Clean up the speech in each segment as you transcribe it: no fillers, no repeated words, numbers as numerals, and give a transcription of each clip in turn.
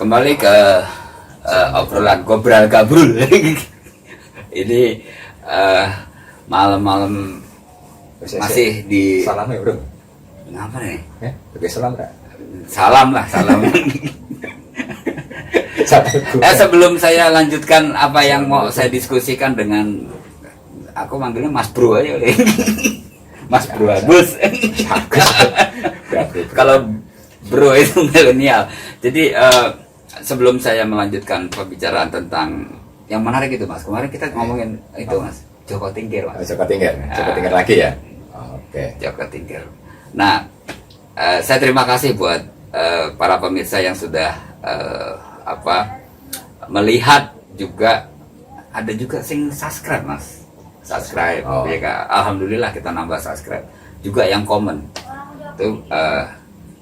Kembali ke obrolan gobral gabrul. Ini malam-malam masih di salam ya bro. Ngapa nih? Oke salam kak. Salam lah, salam. Sebelum saya lanjutkan apa yang mau saya diskusikan dengan, aku manggilnya Mas Bro aja. Mas Bro Agus. Kalau Bro itu milenial. Jadi sebelum saya melanjutkan pembicaraan tentang yang menarik itu Mas, kemarin kita ngomongin itu Mas, Joko Tingkir Mas. Joko Tingkir lagi ya. Oke. Joko Tingkir. Nah, saya terima kasih buat para pemirsa yang sudah melihat juga, ada juga sing subscribe Mas. Subscribe. Ya, Kak. Alhamdulillah kita nambah subscribe. Juga yang komen. Itu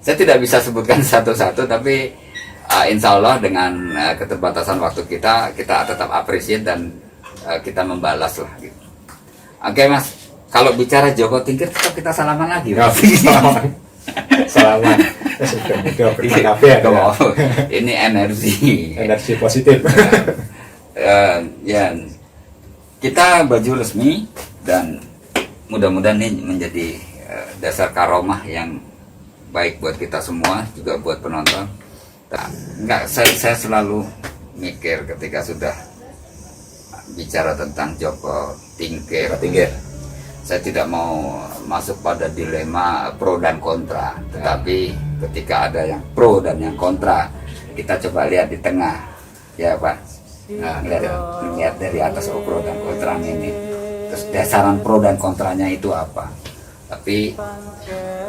saya tidak bisa sebutkan satu-satu, tapi insya Allah dengan keterbatasan waktu kita tetap appreciate dan kita membalas lah gitu. Oke Mas, kalau bicara Joko Tingkir tetap kita salaman lagi Mas. Salaman. Sudah berkakabe ya. Ini energi positif. Ya, kita baju resmi dan mudah-mudahan ini menjadi dasar karomah yang baik buat kita semua, juga buat penonton. Enggak, saya selalu mikir ketika sudah bicara tentang Joko Tingkir, saya tidak mau masuk pada dilema pro dan kontra, tetapi ketika ada yang pro dan yang kontra, kita coba lihat di tengah, ya Pak. Nah, lihat dari atas pro dan kontra ini, terus dasaran pro dan kontranya itu apa. Tapi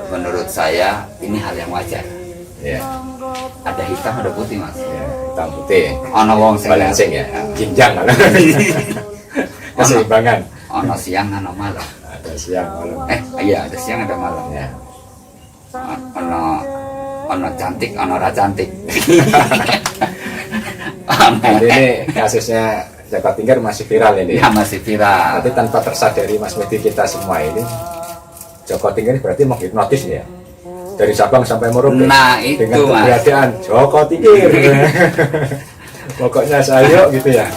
menurut saya ini hal yang wajar. Ya. Ada hitam, ada putih Mas. Ya, hitam putih. Ono wong balancing ya, jinjang kan. Keseimbangan. Ono siang, ono malam. Ada siang, malam. Iya, ada siang, ada malam ya. Ono cantik, ono ra cantik. Ini kasusnya Joko Tingkir masih viral ini. Ya, masih viral. Tapi tanpa tersadari Mas Medi kita semua ini, Joko Tingkir berarti menghipnotis ya. Dari Sabang sampai Merauke. Nah, itu dengan Mas. keberadaan Joko Tingkir. Pokoknya saya gitu ya.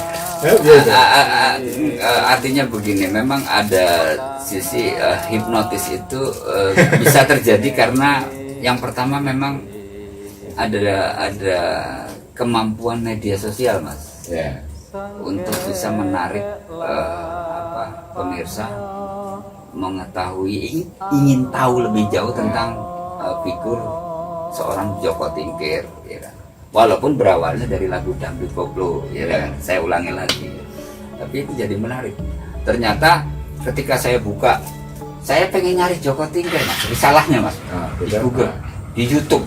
Artinya begini, memang ada sisi hipnotis itu bisa terjadi karena yang pertama memang ada kemampuan media sosial Mas, untuk bisa menarik pemirsa mengetahui, ingin tahu lebih jauh tentang figur seorang Joko Tingkir, ya kan? Walaupun berawalnya dari lagu dangdut koplo, ya kan? Saya ulangi lagi, tapi itu jadi menarik. Ternyata ketika saya buka, saya pengen nyari Joko Tingkir Mas, salahnya Mas, di Google, di YouTube,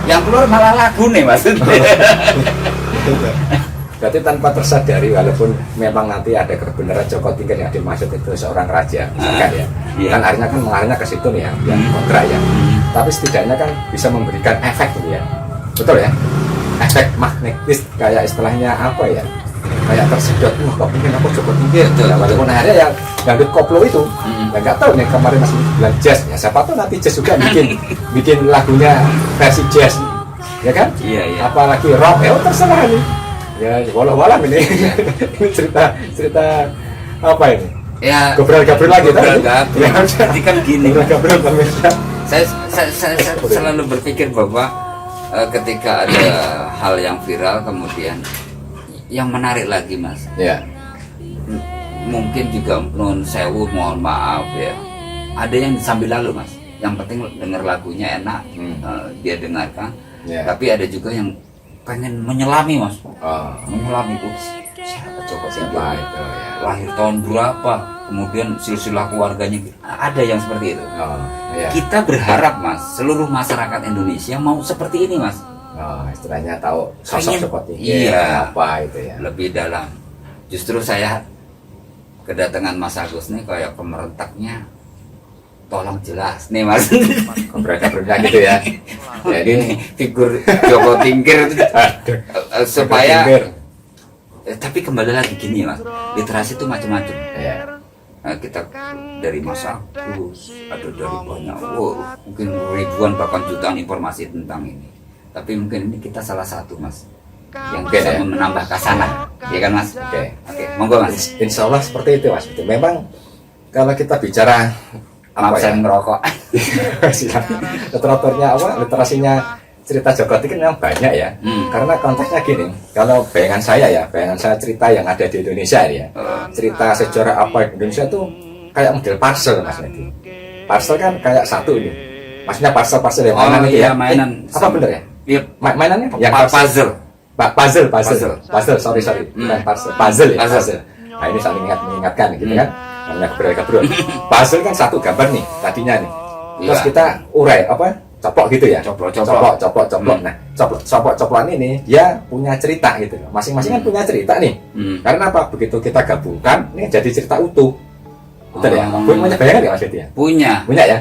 yang keluar malah lagu nih Mas. Berarti tanpa tersadari, walaupun memang nanti ada kebenaran Joko Tingkir yang dimaksud itu seorang raja, misalkan ya, kan akhirnya kan mengarahnya ke situ nih ya, yang kontra ya. Tapi setidaknya kan bisa memberikan efek gitu ya, betul ya, efek magnetis, kayak istilahnya apa ya, kayak tersedot, kok pengen aku Joko Tingkir, walaupun akhirnya yang dangdut koplo itu, nggak tahu nih kemarin masih bilang jazz, ya siapa tahu nanti jazz juga bikin lagunya versi jazz, ya kan? Iya. Apalagi rock, ya terserah nih. Ya, walau-walau ini, ini cerita apa ini? Ya, Gabriel lagi tadi. Ya, jadi kan gini. Gabriel pemirsa. Saya selalu berpikir bahwa ketika ada hal yang viral kemudian yang menarik lagi Mas. Ya. Mungkin juga non sewu, mohon maaf ya. Ada yang sambil lalu Mas. Yang penting dengar lagunya enak, dia dengarkan. Ya. Tapi ada juga yang pengen menyelami Mas, menyelami siapa Joko Tingkir itu ya. Lahir tahun berapa, kemudian silsilah keluarganya, ada yang seperti itu. Kita berharap Mas, seluruh masyarakat Indonesia mau seperti ini Mas. Istilahnya tahu sosok Joko Tingkir apa itu ya, lebih dalam. Justru saya kedatangan Mas Agus nih kayak pemerentaknya, tolong jelas nih Mas. Berbeda gitu ya. Jadi figur Joko Tingkir supaya tapi kembali lagi gini Mas, literasi itu macam-macam. Kita dari Mas Agus, ada dari banyak, mungkin ribuan bahkan jutaan informasi tentang ini. Tapi mungkin ini kita salah satu Mas. yang Oke, bisa ya. menambah kasana, ya kan Mas? Oke. Oke, monggo Mas. Insya Allah seperti itu Mas. Betul. Memang kalau kita bicara Maaf saya merokok. literaturnya apa? Literasinya cerita Joko Tingkir memang banyak ya. Karena konteksnya gini, kalau bayangan saya cerita yang ada di Indonesia ini ya. Cerita sejarah apa Indonesia tuh kayak model parcel Mas Medi. Parcel kan kayak satu ini. Maksudnya parcel yang mainan itu iya, ya. mainan. Apa bener ya? Iya, Mainannya yang puzzle. Puzzle, sorry, bukan parcel, puzzle ya, puzzle. Nah ini saling mengingatkan gitu kan, namanya kebrul. Puzzle kan satu gambar nih tadinya nih, terus Iya. kita urai apa, coplok gitu ya, Coplok. Nah, coplok ini dia punya cerita gitu, masing-masing kan punya cerita nih, karena apa? Begitu kita gabungkan, ini jadi cerita utuh, betul ya? Punya bayangan nggak Mas Yedi ya? Punya ya.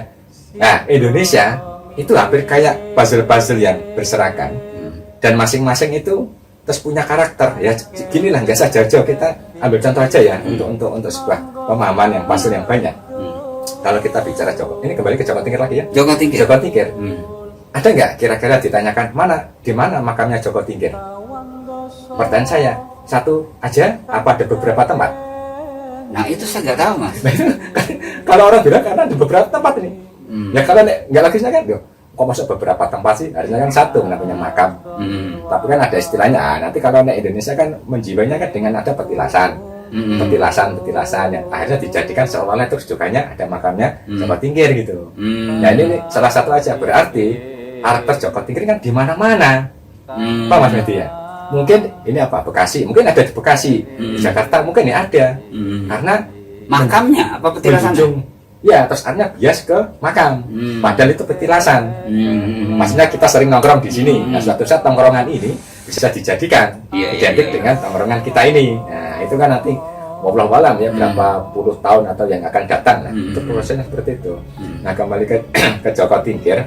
Nah Indonesia itu hampir kayak puzzle-puzzle yang berserakan. Dan masing-masing itu terus punya karakter ya. Gini lah, nggak saja kita ambil contoh aja ya untuk sebuah pemahaman yang puzzle yang banyak. Kalau kita bicara Joko, ini kembali ke Joko Tingkir lagi ya. Joko Tingkir. Ada nggak kira-kira ditanyakan di mana makamnya Joko Tingkir? Pertanyaan saya, satu aja apa ada beberapa tempat? Nah itu saya nggak tahu Mas. Kalau orang bilang karena ada beberapa tempat ini. Ya kalau nggak logisnya kan, kok masuk beberapa tempat sih? Harusnya kan satu namanya makam. Tapi kan ada istilahnya. Nanti kalau di Indonesia kan menjiwainya kan dengan ada petilasan, petilasan yang akhirnya dijadikan seolah-olah terus jukanya ada makamnya Joko Tingkir gitu. Nah ini salah satu aja, berarti karakter Joko Tingkir kan di mana-mana. Pak Mas Medi ya? Mungkin ini apa? Bekasi, mungkin ada di Bekasi, di Jakarta mungkin ya ada. Karena makamnya apa petilasannya? Ya, terus artinya bias ke makam. Padahal itu petilasan. Maksudnya kita sering nongkrong di sini. Nah, suatu saat tongkrongan ini bisa dijadikan identik dengan tongkrongan kita ini. Nah, itu kan nanti wallahu alam ya berapa puluh tahun atau yang akan datang. Nah, itu prosesnya seperti itu. Nah, kembali ke Joko Tingkir.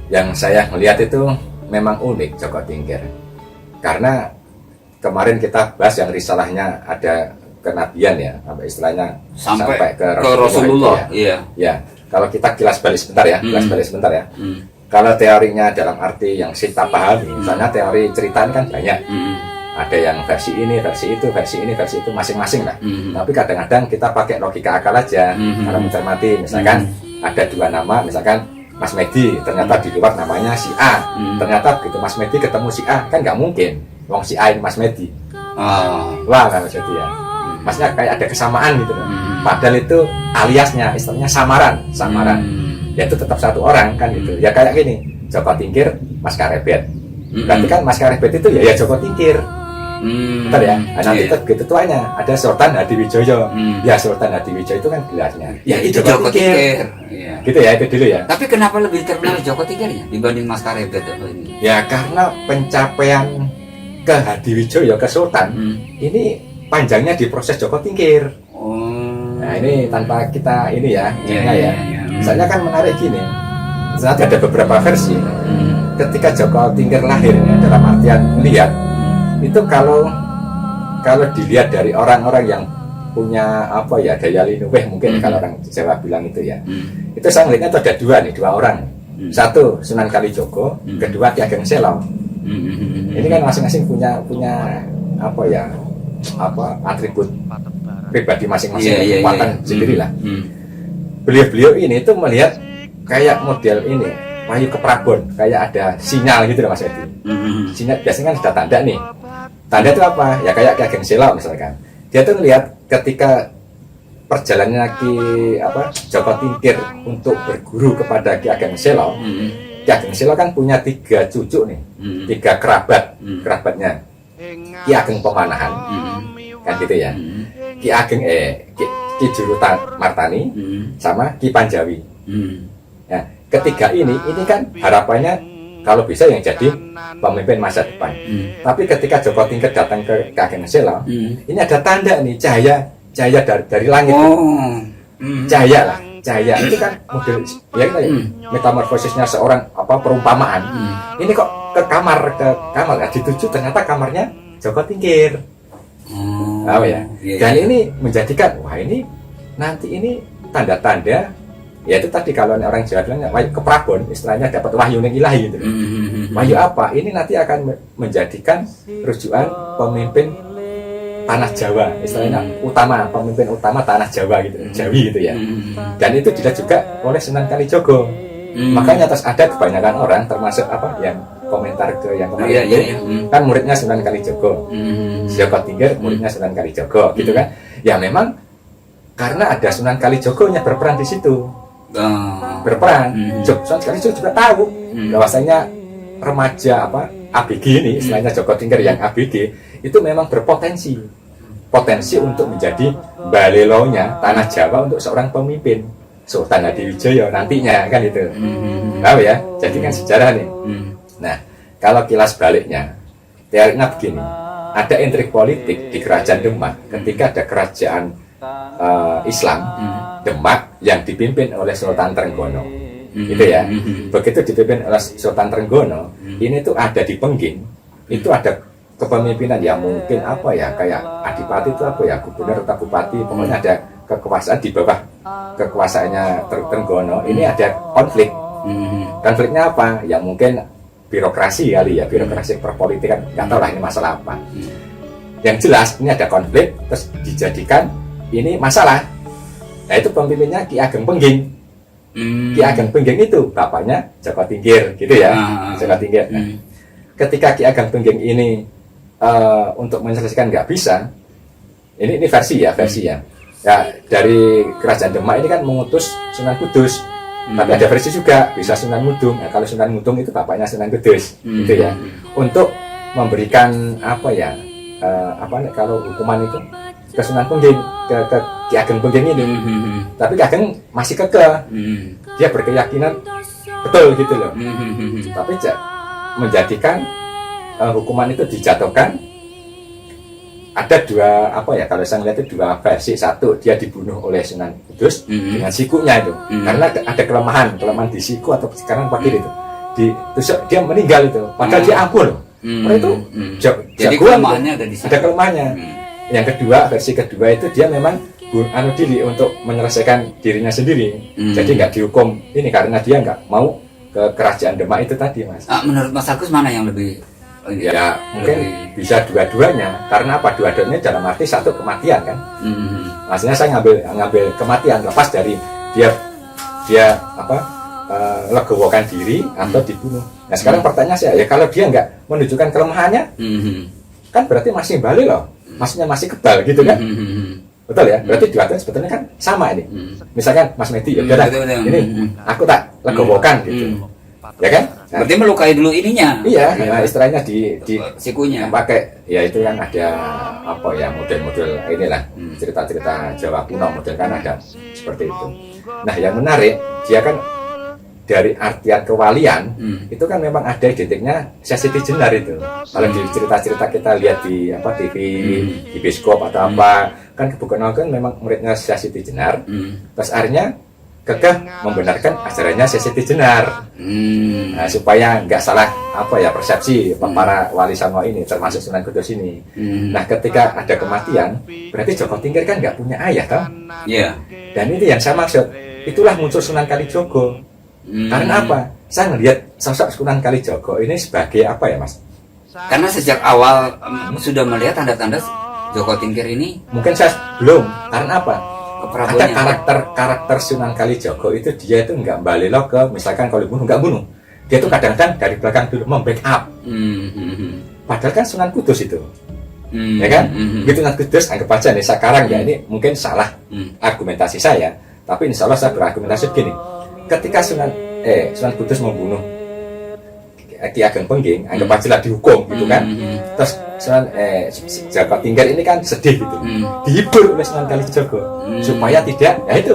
Yang saya melihat itu memang unik Joko Tingkir. Karena kemarin kita bahas yang risalahnya ada kenabian ya, sampai istilahnya sampai ke Rasulullah. Ya, kalau kita kilas balik sebentar ya, Kalau teorinya dalam arti yang kita pahami, misalnya teori cerita ini kan banyak. Ada yang versi ini, versi itu, versi ini, versi itu masing-masing lah. Tapi kadang-kadang kita pakai logika akal aja karena mencermati. Misalkan ada dua nama, misalkan Mas Medi, ternyata di luar namanya si A. Ternyata begitu Mas Medi ketemu si A, kan nggak mungkin. Wong si A ini Mas Medi. Wah, nggak Mas Medi ya. Maksudnya kayak ada kesamaan gitu loh. Padahal itu aliasnya, istilahnya samaran. Ya itu tetap satu orang kan gitu. Ya kayak gini, Joko Tingkir, Mas Karebet. Berarti kan Mas Karebet itu ya Joko Tingkir. Betul ya. Nah, nanti begitu tuanya ada Sultan Hadiwijoyo. Ya Sultan Hadiwijoyo itu kan gelarnya. Ya itu Joko Tingkir. Gitu ya, itu dulu ya. Tapi kenapa lebih terkenal Joko Tingkirnya dibanding Mas Karebet ini? Ya karena pencapaian ke Hadiwijoyo, ke Sultan ini panjangnya di proses Joko Tingkir. Nah ini tanpa kita ini ya, Misalnya kan menarik gini. Nanti ada beberapa versi. Ketika Joko Tingkir lahir ya, dalam artian melihat itu kalau dilihat dari orang-orang yang punya apa ya daya linuweh mungkin kalau orang Jawa bilang itu ya. Itu saya melihatnya itu ada dua orang. Satu Sunan Kalijogo, kedua Ki Ageng Selo. Ini kan masing-masing punya apa ya? Atribut pribadi masing-masing, kekuatan sendirilah. Beliau ini itu melihat kayak model ini Wahyu Keprabon, kayak ada sinyal gitu loh Mas Edi. Sinyal biasanya kan sudah tanda nih. Tanda itu apa? Ya kayak Ki Ageng Selo misalkan. Dia tuh melihat ketika perjalanannya Joko Tingkir untuk berguru kepada Ki Ageng Selo. Ki Ageng Selo kan punya 3 cucu nih, 3 kerabatnya. Ki Ageng Pemanahan, kan gitu ya. Ki Ageng Ki Jurutan Martani, sama Ki Panjawi. Nah, ketiga ini kan harapannya kalau bisa yang jadi pemimpin masa depan. Tapi ketika Joko Tingkir datang ke Ki Ageng Selo, ini ada tanda nih cahaya dari langit. Cahaya itu kan model ya kita metamorfosisnya seorang perumpamaan. Ini kok ke kamar dituju ternyata kamarnya Joko Tingkir. Dan ini menjadikan wah ini nanti ini tanda-tanda Ya itu tadi kalau orang Jawa bilang keprabon, istilahnya dapat wahyu yang ilahi gitu. Wahyu apa? Ini nanti akan menjadikan rujukan pemimpin tanah Jawa, istilahnya pemimpin utama tanah Jawa gitu, Jawi gitu ya. Dan itu dilihat juga oleh Sunan Kalijogo. Makanya terus ada kebanyakan orang termasuk yang komentar ke yang kemarin kan muridnya Sunan Kalijogo, Joko Tingkir muridnya Sunan Kalijogo gitu kan. Ya memang karena ada Sunan Kalijogonya berperan di situ, berperan. Sunan Kalijogo juga tahu bahwasanya remaja ABG ini, istilahnya Joko Tingkir yang ABG itu memang berpotensi untuk menjadi balelonya tanah Jawa untuk seorang pemimpin Sultan Hadiwijaya nantinya kan itu. Tahu ya, jadi kan sejarah nih. Nah, kalau kilas baliknya, teorinya begini, ada intrik politik di kerajaan Demak ketika ada kerajaan Islam Demak yang dipimpin oleh Sultan Trenggono. Gitu ya. Begitu dipimpin oleh Sultan Trenggono, ini tuh ada di Pengging, itu ada kepemimpinan yang mungkin kayak adipati itu gubernur atau bupati, pokoknya ada kekuasaan di bawah kekuasaannya Trenggono. Ini ada konflik. Konfliknya apa? Ya mungkin birokrasi kali ya, birokrasi perpolitikan, nggak tahu lah ini masalah apa. Yang jelas ini ada konflik, terus dijadikan ini masalah. Nah itu pemimpinnya Ki Ageng Pengging. Ki Ageng Pengging itu bapaknya Joko Tingkir gitu ya, Joko Tingkir. Nah, ketika Ki Ageng Pengging ini untuk menyelesaikan nggak bisa, ini versi ya. Ya dari kerajaan Demak ini kan mengutus Sunan Kudus, tapi ada versi juga bisa Sunan Ngudung. Nah, kalau Sunan Ngudung itu bapaknya Sunan Kudus, gitu ya, untuk memberikan kalau hukuman itu ke Sunan Pengging, ke Ki Ageng Pengging ini. Tapi Ki Ageng masih kekeh, dia berkeyakinan betul gitu loh. Tapi menjadikan hukuman itu dijatuhkan. Ada dua kalau saya melihat itu dua versi. Satu, dia dibunuh oleh Sunan Kudus dengan sikunya itu, karena ada kelemahan di siku atau sekarang pakai itu ditusuk, dia meninggal itu, padahal dia ampuh loh. Itu jadi kelemahannya ada kelemahannya. Yang kedua, versi kedua itu dia memang diri untuk menyelesaikan dirinya sendiri, jadi nggak dihukum ini karena dia nggak mau ke kerajaan Demak itu tadi, Mas. Menurut Mas Agus mana yang lebih? Ya mungkin bisa dua-duanya. Karena apa? Dua-duanya dalam arti satu kematian kan. Maksudnya saya ngambil kematian lepas dari dia legowokan diri atau dibunuh. Nah sekarang pertanyaan saya, ya kalau dia nggak menunjukkan kelemahannya, kan berarti masih balik loh, maksudnya masih kebal gitu kan. Betul ya, berarti dua-duanya sebetulnya kan sama ini. Misalkan Mas Medi, ya udah ini aku tak legowokan gitu, ya kan? Nah, berarti melukai dulu ininya. Iya, nah, istilahnya di sikunya. Pakai, ya itu kan ada model-model inilah, cerita-cerita Jawa kuno model kan ada seperti itu. Nah yang menarik, dia kan dari artian kewalian itu kan memang ada identiknya Sesiti Jenar itu. Kalau di cerita-cerita kita lihat di TV, di biskop atau apa, kan kebukaan kan memang muridnya Sesiti Jenar. Terus akhirnya kekeh membenarkan ajarannya Sesiti Jenar. Nah, supaya nggak salah persepsi para wali songo ini, termasuk Sunan Kudus ini. Nah ketika ada kematian, berarti Joko Tingkir kan nggak punya ayah toh? Iya. Dan ini yang saya maksud, itulah muncul Sunan Kalijogo. Karena apa? Saya melihat sosok Sunan Kalijogo ini sebagai apa ya, Mas? Karena sejak awal sudah melihat tanda-tanda Joko Tingkir ini. Mungkin saya belum. Karena apa? Ada karakter Sunan Kalijogo itu, dia itu nggak balelo ke misalkan kalau bunuh nggak bunuh. Dia tuh kadang-kadang dari belakang dulu membackup. Padahal kan Sunan Kudus itu, ya kan? Begitu Sunan Kudus, anggap aja nih sekarang ya ini mungkin salah argumentasi saya, tapi insya Allah saya berargumentasi begini. Ketika Sunan Kudus membunuh Ki Ageng Pengging, anggap aja lah dihukum gitu kan. Terus Joko Tingkir ini kan sedih gitu, dihibur oleh Sunan Kalijogo supaya tidak, ya itu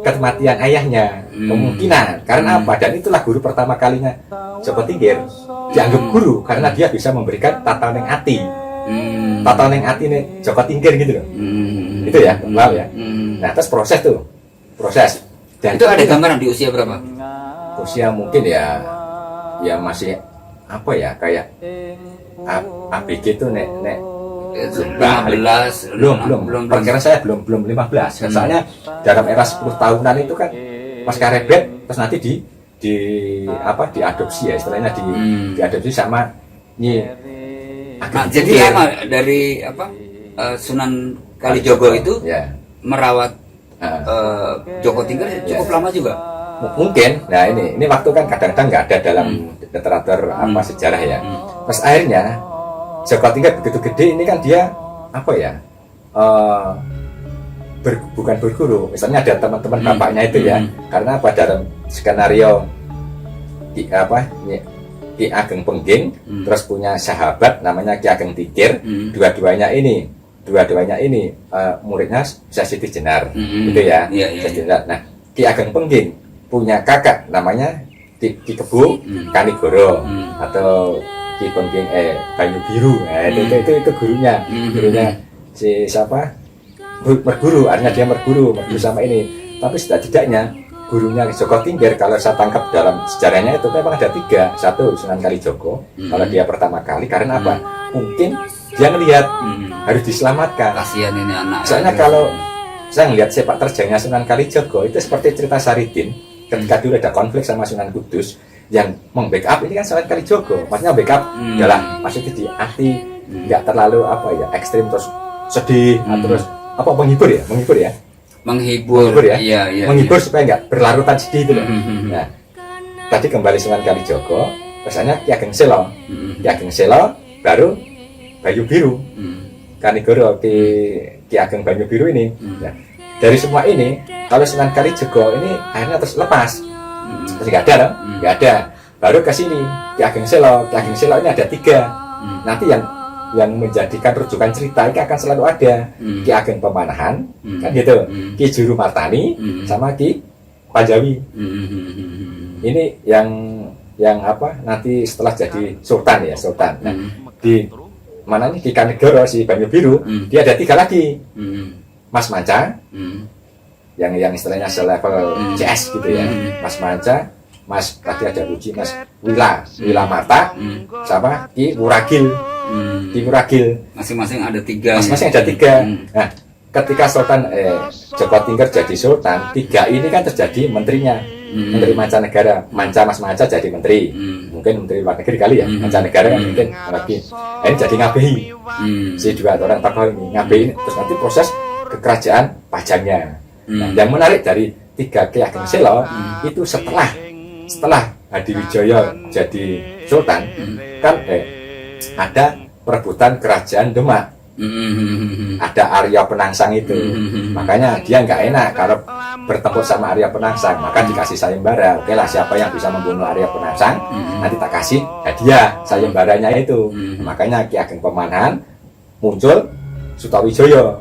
kematian ayahnya kemungkinan. Karena apa? Dan itulah guru pertama kalinya Joko Tingkir dianggap guru karena dia bisa memberikan tataning ati. Tataning ati nih Joko Tingkir gitu loh. Itu ya, lalu ya. Nah terus proses. Dan itu ada gambaran di usia berapa? Usia mungkin ya masih kayak ABG itu nek 15 belum. Perkiraan saya belum 15. Soalnya dalam era 10 tahunan itu kan pasca rebet terus nanti diadopsi ya, istilahnya diadopsi sama jadi lama dari Sunan Kalijogo itu merawat Joko Tingkir cukup lama juga. Mungkin. Nah ini waktu kan kadang-kadang nggak ada dalam literatur sejarah ya. Terus akhirnya Joko Tingkir begitu gede ini kan dia bukan berguru. Misalnya ada teman-teman bapaknya itu ya, karena pada skenario Ki Ageng Pengging terus punya sahabat namanya Ki Ageng Tingkir, dua-duanya ini muridnya Syekh Siti Jenar gitu ya. Nah Ki Ageng Pengging punya kakak namanya Ki Kebo Kanigoro atau Ki Pengging Banyu Biru. Nah, itu gurunya si siapa merguru, artinya dia merguru sama ini. Tapi setidaknya gurunya Joko Tingkir kalau saya tangkap dalam sejarahnya itu memang ada 3. Satu Sunan Kalijogo kalau dia pertama kali, karena apa? Mungkin dia melihat harus diselamatkan. Kasihan ini anak. Soalnya kalau saya melihat sepak terjangnya Sunan Kalijogo itu seperti cerita Saridin ketika dulu ada konflik sama Sunan Kudus, yang membackup ini kan Sunan Kalijogo. Maksudnya backup adalah maksudnya di arti nggak terlalu ekstrim terus sedih terus menghibur ya menghibur supaya nggak berlarutan sedih itu loh. Nah tadi kembali Sunan Kalijogo, pesannya Ki Ageng Selo, baru Banyu Biru, Kanigoro Ki Ageng Banyu Biru ini. Nah, dari semua ini kalau Sunan Kalijogo ini akhirnya terus lepas, terus nggak ada, baru ke sini Ki Ageng Selo ini ada 3. Nanti yang menjadikan rujukan cerita ini akan selalu ada Ki Ageng Pemanahan kan gitu, Ki Juru Martani sama Ki Panjawi. Ini yang nanti setelah jadi sultan. Nah di mana nih Ki Kanigoro si Banyu Biru dia ada 3 lagi, Mas Manca yang istilahnya selevel CS gitu ya, Mas Manca, Mas tadi ada Uji, Mas Wila Marta sama Ki Wuragil. Masing-masing ada 3. Nah, ketika Sultan Joko Tingkir jadi sultan, 3 ini kan terjadi menterinya, menteri mancanegara. Mas Manca jadi menteri, mungkin menteri luar negeri kali ya, mancanegara kan mungkin lagi. Ini jadi ngabehi, si 2 orang tokoh ini ngabehi, terus nanti proses kekerajaan pajangnya. Nah, yang menarik dari 3 Ki Ageng Selo itu setelah Hadiwijoyo jadi sultan kan ada perebutan kerajaan Demak, ada Arya Penangsang itu. Makanya dia nggak enak kalau bertempur sama Arya Penangsang, maka dikasih sayembara. Oke lah, siapa yang bisa membunuh Arya Penangsang nanti tak kasih hadiah sayembaranya itu. Makanya Ki Ageng Pemanahan muncul Sutawijaya.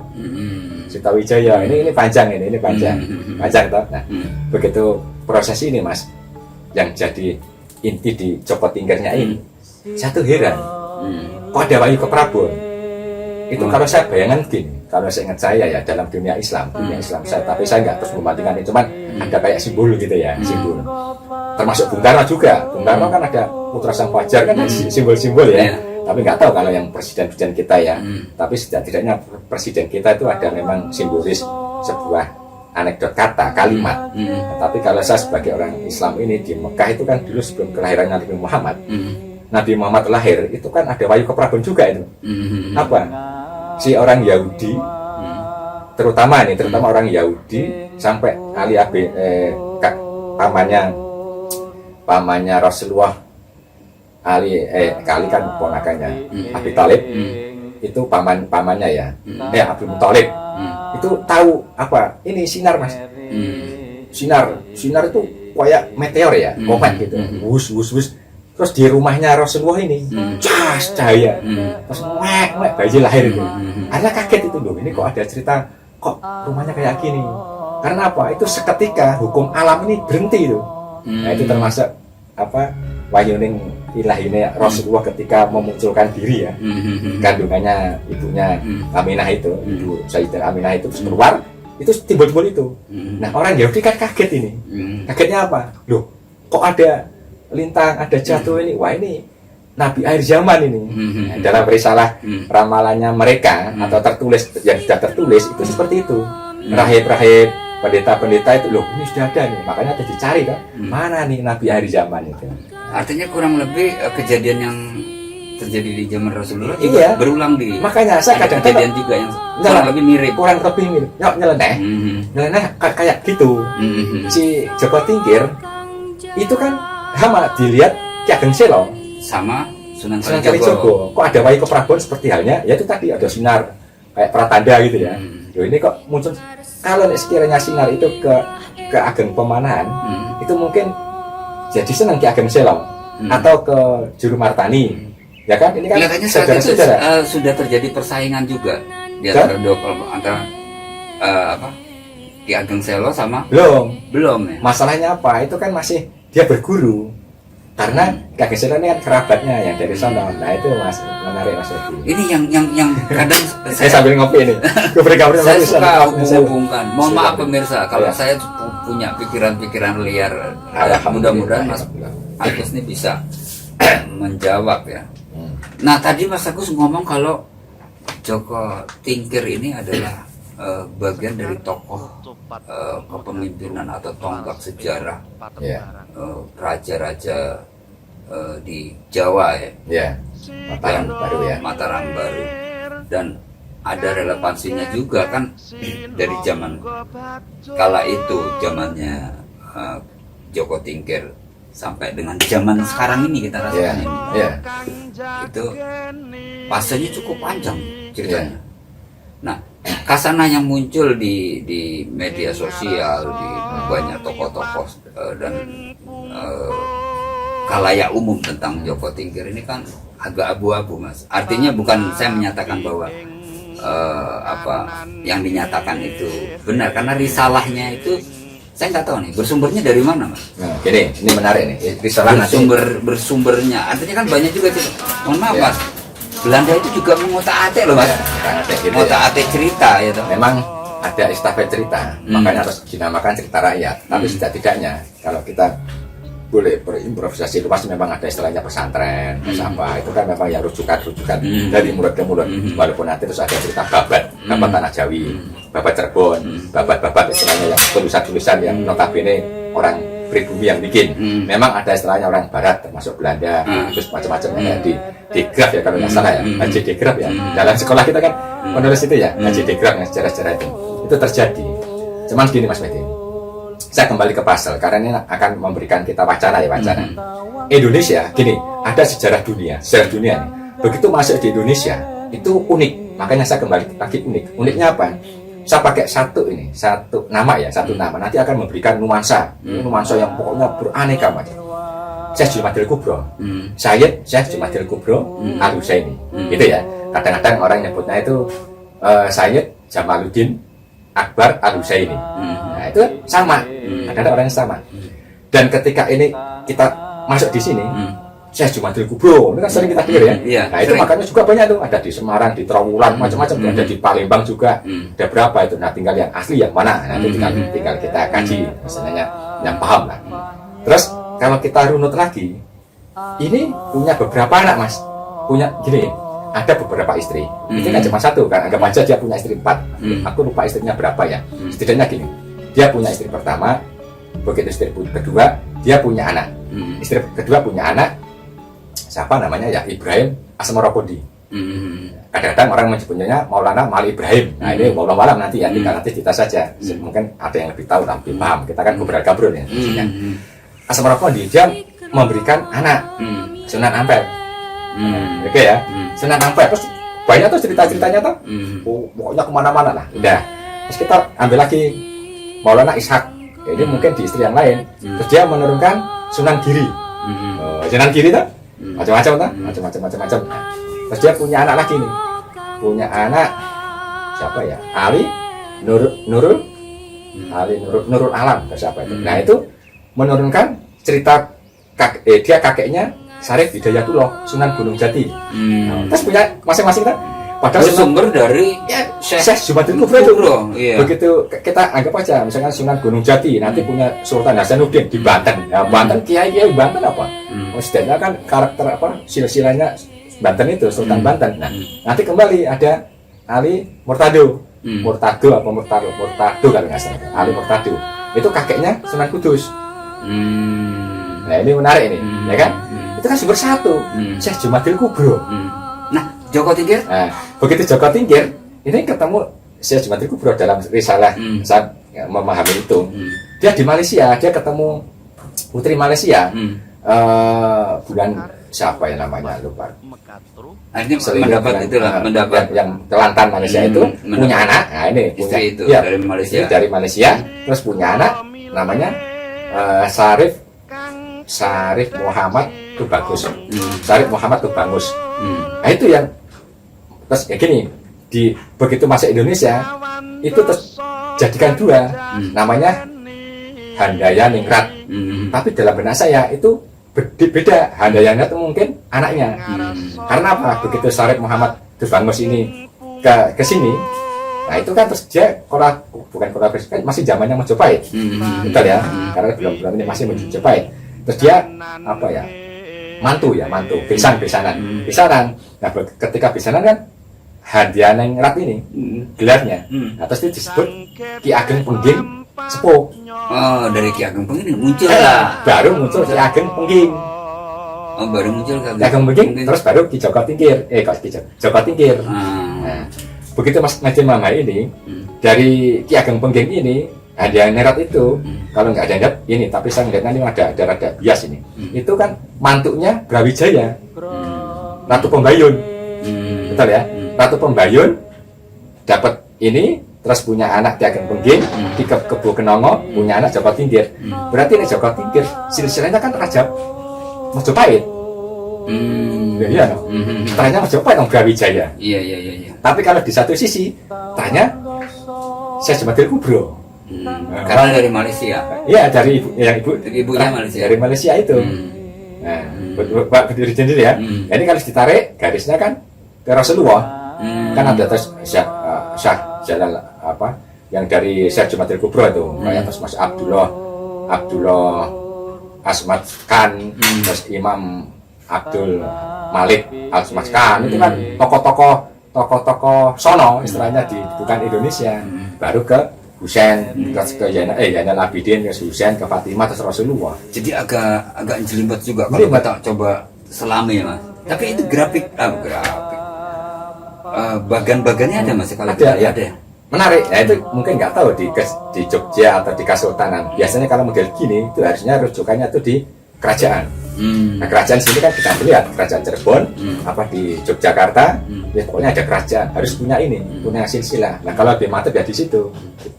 Ini panjang toh. Nah, begitu proses ini Mas, yang jadi inti di Joko Tingkirnya ini, satu heran. Kok ada Wahyu Keprabon? Itu kalau saya bayangan gini, kalau saya ingat saya ya dalam dunia Islam saya, tapi saya nggak terus membandingkan itu, cuman ada kayak simbol gitu ya, simbol. Termasuk Bung Karno juga. Bung Karno kan ada Putra Sang Fajar kan simbol-simbol ya. Tapi nggak tahu kalau yang presiden kita ya. Tapi setidaknya presiden kita itu ada memang simbolis sebuah anekdot kata, kalimat. Tapi kalau saya sebagai orang Islam ini di Mekah itu kan dulu sebelum kelahiran Nabi Muhammad lahir itu kan ada Wahyu Keprabon juga itu. Apa? Si orang Yahudi, terutama orang Yahudi sampai Ali pamannya Rasulullah, kali kan ponakannya Abi Thalib, itu pamannya ya, Abdul Muthalib, itu tahu apa? Ini sinar Mas, sinar itu kayak meteor ya, komet gitu, wus. Terus di rumahnya Rasulullah ini cas cahaya, terus mek bayi lahir itu. Akhirnya kaget itu loh, ini kok ada cerita kok rumahnya kayak gini. Karena apa? Itu seketika hukum alam ini berhenti itu. Nah itu termasuk wahyuning ilahine Rasulullah ketika memunculkan diri ya, kandungannya ibunya Aminah itu, ibu Sayyidah Aminah itu keluar, itu timbul itu. Nah orang Yahudi kan kaget ini. Kagetnya apa? Loh kok ada lintang, ada jatuh ini, wah ini nabi akhir zaman ini. Nah, dalam risalah ramalannya mereka atau tertulis yang sudah tertulis itu seperti itu. Rahib-rahib, pendeta-pendeta itu loh ini sudah ada nih, makanya harus dicari kan mana nih nabi akhir zaman itu. Artinya kurang lebih kejadian yang terjadi di zaman Rasulullah juga Iya. berulang di. Makanya saya ada kadang-kadang kejadian juga yang kurang lebih mirip. kurang lebih mirip nyeleneh nyeleneh kayak gitu. Si Joko Tingkir itu kan sama dilihat Ki Ageng Selo Sama Sunan Sunan Kalijogo. Kalijogo kok ada Wai Keprabon seperti halnya ya itu tadi ada sinar kayak pratanda gitu ya. Loh ini kok muncul kalau sekiranya sinar itu ke Ageng Pemanahan itu mungkin jadi senang Ki Ageng Selo atau ke Juru Martani. Ya kan ini kan Kelihatannya saat itu saudara-saudara. sudah terjadi persaingan juga di antara dua kelompok antara Ki Ageng Selo sama belum ya. Masalahnya apa? Itu kan masih dia berguru. Karena Ki Ageng Selo ini kan kerabatnya yang dari sana. Nah itu Mas menarik Mas Edi. Ini yang kadang Saya sambil ngopi ini. saya suka hubung-hubungkan. Mohon maaf Silakan. pemirsa kalau Ya. saya punya pikiran-pikiran liar. Mudah-mudahan Mas Agus ini bisa menjawab ya. Nah tadi Mas Agus ngomong kalau Joko Tingkir ini adalah bagian dari tokoh kepemimpinan atau tonggak sejarah Ya. raja-raja di Jawa ya. Ya. Mataram baru ya. Mataram baru, dan ada relevansinya juga kan dari zaman kala itu, zamannya Joko Tingkir sampai dengan zaman sekarang ini kita rasakan ini. Ya. Itu fasenya cukup panjang ceritanya. Nah, kasana yang muncul di media sosial, di banyak tokoh-tokoh dan khalayak umum tentang Joko Tingkir ini kan agak abu-abu, Mas. Artinya bukan saya menyatakan bahwa apa yang dinyatakan itu benar, karena risalahnya itu saya nggak tahu nih bersumbernya dari mana, Mas. Nah, gini, ini menarik nih. Risalah nanti. Bersumbernya artinya kan banyak juga tuh. Mohon maaf, Ya. Mas. Belanda itu juga mengotak-atik loh, Mas. Gitu ya. Mengotak-atik cerita ya toh. Memang ada estafet cerita, makanya harus dinamakan cerita rakyat. Tapi setidak-tidaknya kalau kita boleh berimprovisasi luas, memang ada istilahnya pesantren, apa itu kan memang ya rujukan dari mulut ke mulut. Walaupun nanti terus ada cerita babat tanah Jawi, babat Cirebon, babat istilahnya yang tulisan-tulisan yang notabene orang pribumi yang bikin. Memang ada istilahnya orang barat termasuk Belanda, terus macam-macam ya di graf ya kalau nggak salah ya, ngaji di graf ya. Dalam sekolah kita kan menulis itu ya, ngaji di graf yang sejarah-sejarah itu terjadi. Cuman gini Mas Medi, saya kembali ke pasal karena ini akan memberikan kita wacana. Indonesia gini, ada sejarah dunia nih. Begitu masuk di Indonesia itu unik, makanya saya kembali lagi uniknya apa? Saya pakai satu nama nanti akan memberikan nuansa yang pokoknya beraneka macam. Syekh Jumadil Kubro, Syekh Jumadil Kubro Al-Husaini, gitu ya. Kadang-kadang orang nyebutnya itu Syekh Jamaluddin Akbar Al-Husaini. Nah itu sama, ada orang yang sama. Dan ketika ini kita masuk di sini, Syekh Jumadil Kubro, ini kan sering kita dengar ya. Iya, Nah itu makanya juga banyak tuh, ada di Semarang, di Trawulan, macam-macam, ada di Palembang juga. Ada berapa itu? Nah tinggal yang asli yang mana? Nanti tinggal kita kaji, misalnya yang paham lah. Terus kalau kita runut lagi, ini punya beberapa anak Mas, punya gini. Ada beberapa istri, itu kan cuma satu kan, anggap aja dia punya istri 4. Aku lupa istrinya berapa ya. Setidaknya gini, dia punya istri pertama, begitu istri kedua, dia punya anak. Istri kedua punya anak, siapa namanya ya, Ibrahim Asmaropodi. Kadang-kadang orang menyebutnya Maulana Mali Ibrahim. Nah ini malam nanti ya, tinggal nanti kita saja. Mungkin ada yang lebih tahu, lebih paham. Kita kan beragam ya. Asmaropodi dia memberikan anak, Sunan Ampel. Oke ya, Sunan Ampel. Terus banyak tuh cerita-ceritanya tuh, pokoknya kemana-mana lah. Udah. Terus kita ambil lagi Maulana Ishak. Ini mungkin di istri yang lain. Terus dia menurunkan Sunan Giri. Sunan Giri tuh macam-macam tuh, macam-macam. Terus dia punya anak lagi nih. Punya anak siapa ya? Ali Nurul Alam. Siapa itu? Nah itu menurunkan cerita dia kakeknya Syarif Hidayatullah Sunan Gunung Jati. Terus punya masing-masing kan Padahal bersumber dari Syekh Jumadil Kubro itu. Iya. Begitu kita anggap aja, misalkan Sunan Gunung Jati nanti punya Sultan Hasanuddin di Banten. Ya, Banten kiai-kiai Banten apa? Maksudnya kan karakter apa? Silsilahnya Banten itu Sultan Banten. Nah, nanti kembali ada Ali Murtado. Murtado kalau nggak salah. Ali Murtado. Itu kakeknya Sunan Kudus. Nah, ini menarik ini, ya kan? Itu kan sumber satu. Syekh Jumadil Kubro. Nah, Joko Tingkir. Nah, begitu Joko Tingkir ini ketemu Syekh Jumadil Kubro dalam risalah saat memahami itu. Dia di Malaysia, dia ketemu putri Malaysia. Bulan siapa ya namanya lupa. Akhirnya mendapat yang Kelantan Malaysia itu punya anak. Nah, ini punya itu ya, dari Malaysia. Dari Malaysia, terus punya anak namanya Syarif Muhammad Tubagus. Syarif Muhammad Tubagus. Nah, itu yang terus kayak gini, begitu masuk Indonesia itu terus jadikan dua, namanya Handaya Ningrat. Tapi dalam benak saya itu beda. Handaya Ningrat itu mungkin anaknya. Karena apa? Begitu Syarif Muhammad Tubagus ini ke sini, nah itu kan terus dia bukan masih zamannya Majapahit, betul ya? Karena belum ini masih Majapahit. Terus dia apa ya? Mantu, besanan. Nah, ketika besanan kan Handaya Ningrat ini gelarnya. Nah, terus dia disebut Ki Ageng Pengging Sepuh. Oh, dari Ki Ageng Pengging muncul lah. Baru muncul Ki Ageng Pengging. Oh, baru muncul Ki Ageng Pengging, terus baru Ki Joko Tingkir. Joko Tingkir. Nah, begitu Mas Najib Mamai ini dari Ki Ageng Pengging ini Handaya Ningrat itu kalau nggak ada niat ini, tapi saya melihatnya ini ada bias ini. Itu kan mantunya Brawijaya, Ratu Pembayun, betul ya? Ratu Pembayun dapat ini, terus punya anak Ki Ageng Pengging, di Kebo Kenongo punya anak Joko Tingkir. Berarti ini Joko Tingkir silsilahnya kan Raja Majapahit. Iya, ternyata Majapahit dong Brawijaya. Iya. Tapi kalau di satu sisi, tanya Syekh Jumadil Kubro. Karena dari Malaysia. Iya, dari ibunya Malaysia. Dari Malaysia itu. Nah, Pak berdiri sendiri ya. Nah, ini kalau ditarik garisnya kan ke Rasulullah. Kan ada terus Syekh Jalal apa yang dari Syekh Jumadil Kubro itu, kayak terus Mas Abdullah Asmad Khan, terus Imam Abdul Malik Asmad Khan, itu kan tokoh-tokoh sono istilahnya bukan Indonesia. Baru ke Husain, terus ke Zainal Abidin, ke Husain, ke Fatimah, terus Rasulullah. Jadi agak jelimet juga kalau kita coba selami, Mas. Tapi itu grafik. Bagan-bagannya ada, Mas, kalau ada. Menarik. Ya itu mungkin nggak tahu di Jogja atau di Kesultanan. Biasanya kalau model gini itu harusnya rujukannya itu di kerajaan. Nah, kerajaan sini kan kita lihat kerajaan Cirebon, apa di Yogyakarta, ya pokoknya ada kerajaan harus punya punya silsilah. Nah, kalau lebih mantap ya di situ.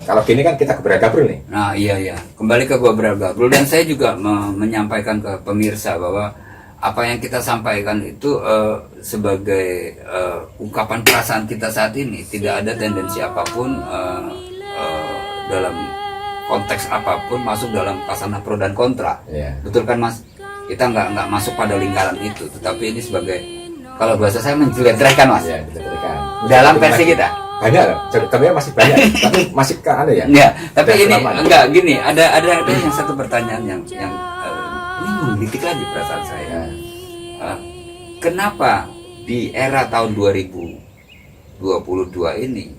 Kalau gini kan kita keberagabrul nih. Nah, iya. Kembali ke keberagabrul, dan saya juga menyampaikan ke pemirsa bahwa apa yang kita sampaikan itu sebagai ungkapan perasaan kita saat ini, tidak ada tendensi apapun dalam konteks apapun masuk dalam pasana pro dan kontra. Betul kan, Mas? Kita nggak masuk pada lingkaran itu, tetapi ini sebagai, kalau bahasa saya, menjeledrehkan, Mas. Ya, menjeledrehkan. Dalam versi kita. Banyak loh, ceritanya masih banyak, tapi masih kan ada ya. Ya, tapi ini enggak gini. Ada yang satu pertanyaan yang ini menggelitik lagi perasaan saya. Kenapa di era tahun 2022 ini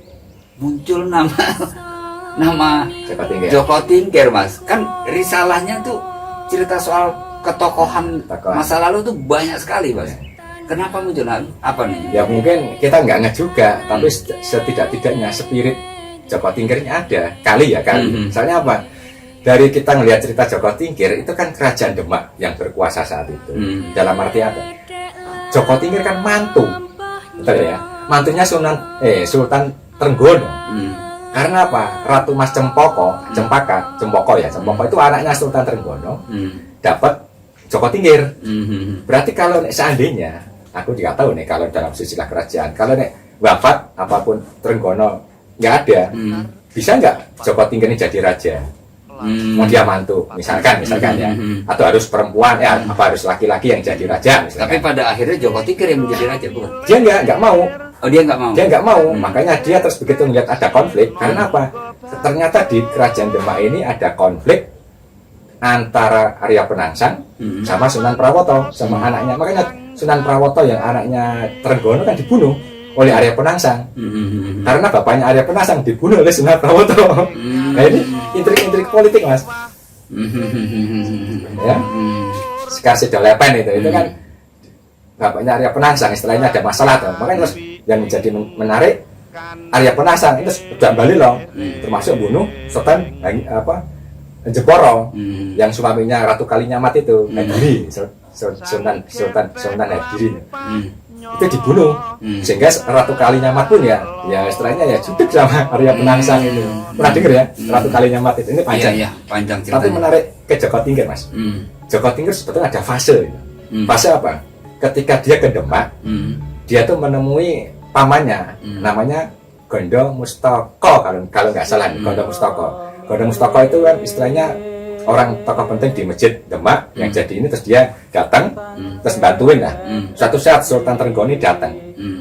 muncul nama Joko Tingkir, Mas? Kan risalahnya tuh cerita soal ketokohan masa lalu tuh banyak sekali, Mas. Kenapa muncul apa nih? Ya mungkin kita nggak juga, tapi setidak-tidaknya spirit Joko Tingkirnya ada kali. Soalnya apa? Dari kita ngelihat cerita Joko Tingkir itu kan kerajaan Demak yang berkuasa saat itu. Dalam arti apa? Joko Tingkir kan mantu, betul ya? Mantunya Sultan Trenggono. Karena apa? Ratu Mas Cempoko itu anaknya Sultan Trenggono, dapat Joko Tingkir. Berarti kalau seandainya, aku juga tahu nih kalau dalam silsilah kerajaan, kalau wafat apapun Trenggono nggak ada, bisa nggak Joko Tingkir ini jadi raja? Mau dia mantu, misalkan ya, atau harus perempuan apa harus laki-laki yang jadi raja misalkan. Tapi pada akhirnya Joko Tingkir yang menjadi raja, bukan? Dia nggak mau. Oh, dia nggak mau. Dia nggak mau, makanya dia terus begitu melihat ada konflik. Karena apa? Ternyata di kerajaan Demak ini ada konflik antara Arya Penangsang sama Sunan Prawoto sama anaknya. Makanya Sunan Prawoto yang anaknya Trenggono kan dibunuh oleh Arya Penangsang. Karena bapaknya Arya Penangsang dibunuh oleh Sunan Prawoto. Nah ini intrik-intrik politik, Mas. Ya. Sekar Sidolepen itu kan bapaknya Arya Penangsang, istilahnya ada masalah tuh. Makanya terus yang menjadi menarik Arya Penangsang itu sudah balik loh, termasuk bunuh Sultan Jeporo yang suaminya Ratu Kalinyamat itu, Hadiri, Sultan Hadiri itu dibunuh, sehingga Ratu Kalinyamat pun ya istilahnya ya judek sama Arya Penangsang itu. Pernah dengar ya Ratu Kalinyamat itu? Ini panjang, panjang ceritanya. tapi menarik ke Joko Tingkir, Mas. Joko Tingkir sebetulnya ada fase. Fase apa? Ketika dia ke Demak, dia tuh menemui pamannya, namanya Gondo Mustoko kalau nggak salah, Gondo Mustoko. Gondo Mustoko itu kan istilahnya orang tokoh penting di masjid Demak yang jadi ini, terus dia datang, terus bantuin lah. Suatu saat Sultan Trenggoni datang,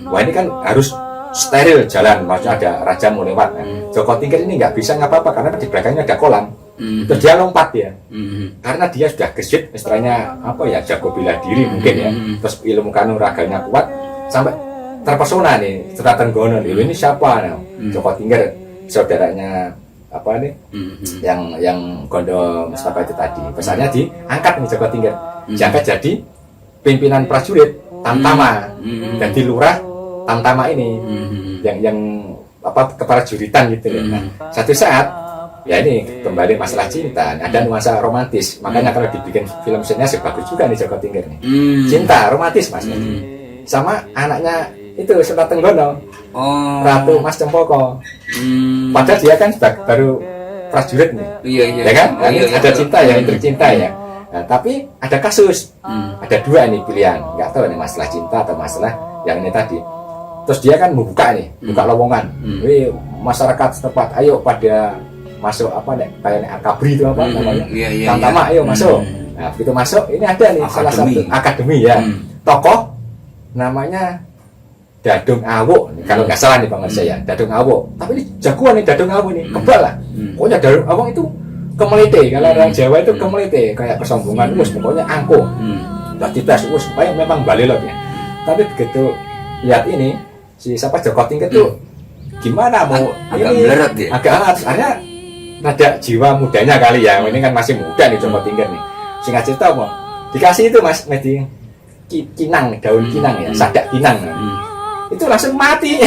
wah ini kan harus steril jalan, maksudnya ada raja mau lewat. Joko Tingkir ini nggak bisa ngapa-apa karena di belakangnya ada kolam. Terus dia lompat ya, karena dia sudah gesit, istilahnya apa ya, jago bela diri mungkin ya. Terus ilmu kanuraganya kuat, sampai terpesona nih Sultan Trenggono ini siapa? Joko Tingkir, saudaranya apa nih, yang Gondo Mustafa itu tadi. Pesannya diangkat nih Joko Tingkir, diangkat jadi pimpinan prajurit Tamtama, jadi lurah Tamtama ini, yang apa keprajuritan gitu ya. Nah, satu saat ya ini kembali masalah cinta, ada nuansa romantis. Makanya kalau dibikin film seninya bagus juga nih Joko Tingkir nih. Cinta romantis, Mas. Sama anaknya itu Sultan Trenggono, Ratu Mas Cempoko. Padahal dia kan baru prajurit nih. Iya. Ya kan? Ada cinta ya, intrik cinta ya. Nah, tapi ada kasus. Ada dua nih pilihan. Enggak tahu nih masalah cinta atau masalah yang ini tadi. Terus dia kan membuka nih, buka lowongan. Wih, masyarakat setempat, ayo pada masuk apa nih, kayak akabri itu apa namanya, Tamtama, ayo masuk. Nah begitu masuk, ini ada nih salah satu akademi ya, tokoh namanya Dadung Awu, kalau nggak salah nih Bang saya, Dadung Awu. Tapi ini jagoan nih Dadung Awu nih, kebal lah. Pokoknya Dadung Awu itu kemelite, kalau orang Jawa itu kemelite, kayak kesombongan, pokoknya angkuh. Udah dites, supaya memang balelot ya. Tapi begitu lihat ini, si siapa Joko Tingkir tuh gimana mau agak ini meleret ya? Agak akhirnya ada jiwa mudanya kali ya, ini kan masih muda nih Joko Tingkir nih. Singkat cerita mau dikasih itu Mas Medi kinang, daun kinang ya, sadak kinang. Itu langsung mati.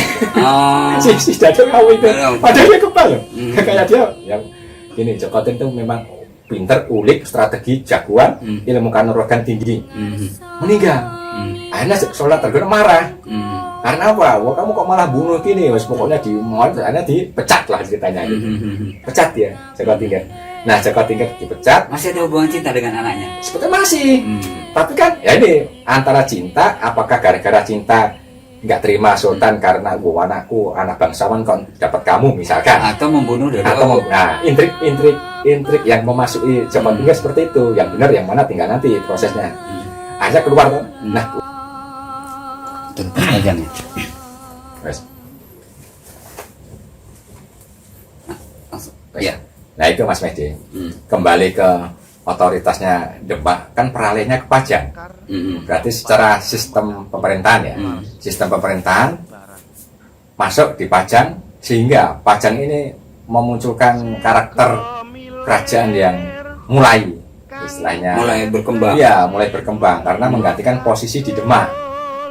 Si Dadung Awu itu, padahal dia kebal loh. Kayak dia yang gini, Joko Tingkir itu memang pinter, ulik, strategi, jagoan, ilmu kanuragan tinggi. Meninggal. Akhirnya Sultan Trenggono marah. Karena apa? Wah, kamu kok malah bunuh gini? Wes pokoknya akhirnya dipecat lah ceritanya gitu. Pecat ya Joko Tingkir. Nah Joko Tingkir dipecat. Masih ada hubungan cinta dengan anaknya? Sebetulnya masih. Tapi kan ya ini antara cinta, apakah gara-gara cinta nggak terima Sultan karena anakku anak bangsawan kok dapat kamu misalkan, atau membunuh dari nah intrik yang memasuki Joko Tingkir seperti itu. Yang benar yang mana tinggal nanti prosesnya. Akhirnya keluar tuh. Nah aja nih. Ya. Nah itu Mas Medi, kembali ke otoritasnya Demak, kan peralihnya ke Pajang. Berarti secara sistem pemerintahan ya, sistem pemerintahan masuk di Pajang, sehingga Pajang ini memunculkan karakter kerajaan yang mulai istilahnya berkembang. Iya, mulai berkembang karena menggantikan posisi di Demak.